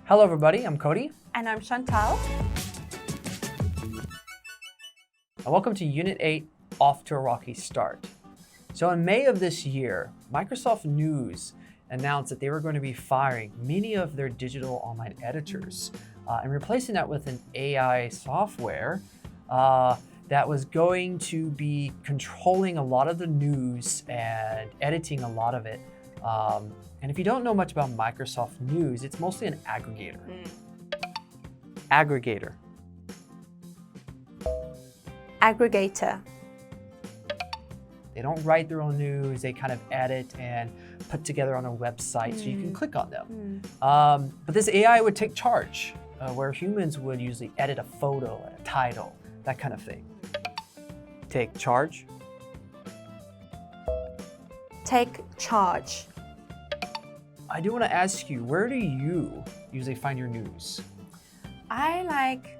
Hello everybody, I'm Cody. And I'm Chantal. And welcome to Unit 8, Off to a Rocky Start. So in May of this year, Microsoft News announced that they were going to be firing many of their digital online editors and replacing that with an AI software that was going to be controlling a lot of the news and editing a lot of it. And if you don't know much about Microsoft News, it's mostly an aggregator. Aggregator. Aggregator. They don't write their own news, they kind of edit and put together on a website so you can click on them. But this AI would take charge, where humans would usually edit a photo, a title, that kind of thing. Take charge. Take charge. I do want to ask you, where do you usually find your news? I like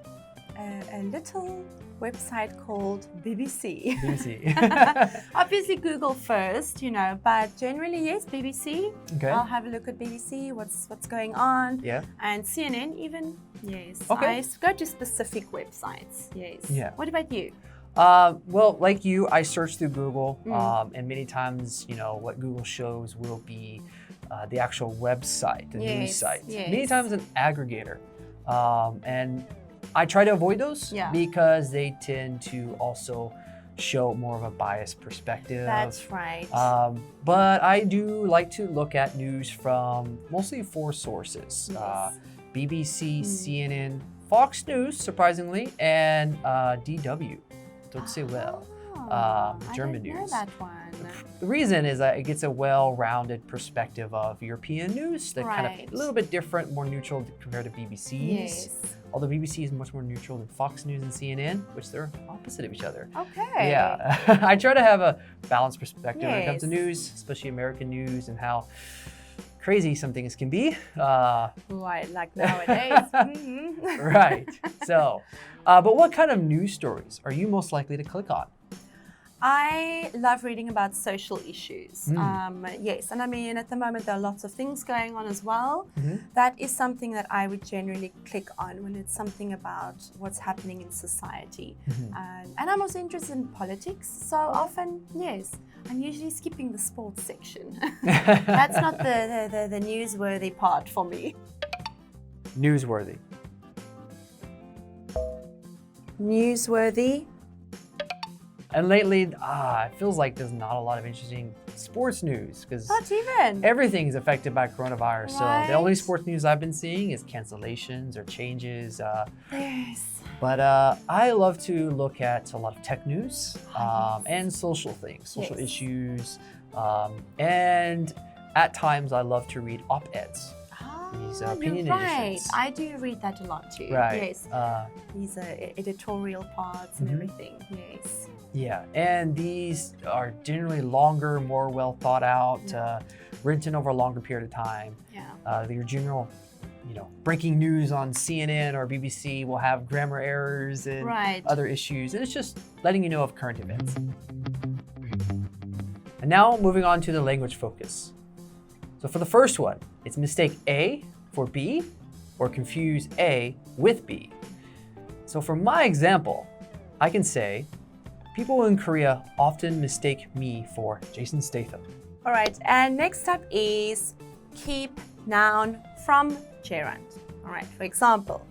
a little website called BBC. BBC. Obviously Google first, but generally yes, BBC. Okay. I'll have a look at BBC, what's going on. Yeah. And CNN even, yes. Okay. I go to specific websites, yes. Yeah. What about you? Well, like you, I search through Google, and many times, what Google shows will be the actual website, the news site. Yes. Many times an aggregator. And I try to avoid those because they tend to also show more of a biased perspective. That's right. But I do like to look at news from mostly 4 sources. Yes. BBC, CNN, Fox News, surprisingly, and DW. Deutsche Welle, German I didn't news. know that one. The reason is that it gets a well-rounded perspective of European news. They're kind of a little bit different, more neutral compared to BBC's. Yes. Although BBC is much more neutral than Fox News and CNN, which they're opposite of each other. Okay. Yeah, I try to have a balanced perspective when it comes to news, especially American news and how crazy some things can be. Right, like nowadays. Right. So, but what kind of news stories are you most likely to click on? I love reading about social issues. Yes, and I mean, at the moment, there are lots of things going on as well. That is something that I would generally click on when it's something about what's happening in society. And I'm also interested in politics, so often, yes, I'm usually skipping the sports section. That's not the newsworthy part for me. Newsworthy. Newsworthy. And lately, it feels like there's not a lot of interesting sports news because Not even. everything's affected by coronavirus. Right. So the only sports news I've been seeing is cancellations or changes. Yes. But I love to look at a lot of tech news and social things, social issues. And at times, I love to read op-eds. These opinion editions. I do read that a lot too. Right. Yes. These editorial parts and everything. Yes. Yeah, and these are generally longer, more well thought out, written over a longer period of time. Yeah. Your general, breaking news on CNN or BBC will have grammar errors and other issues, and it's just letting you know of current events. And now moving on to the language focus. So for the first one, it's mistake A for B or confuse A with B. So for my example, I can say, people in Korea often mistake me for Jason Statham. All right, and next up is keep noun from gerund. All right, for example,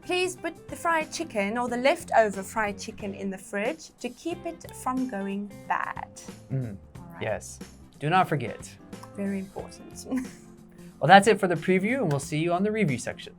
please put the fried chicken or the leftover fried chicken in the fridge to keep it from going bad. All right. Yes, do not forget. Very important. Well, that's it for the preview, and we'll see you on the review section.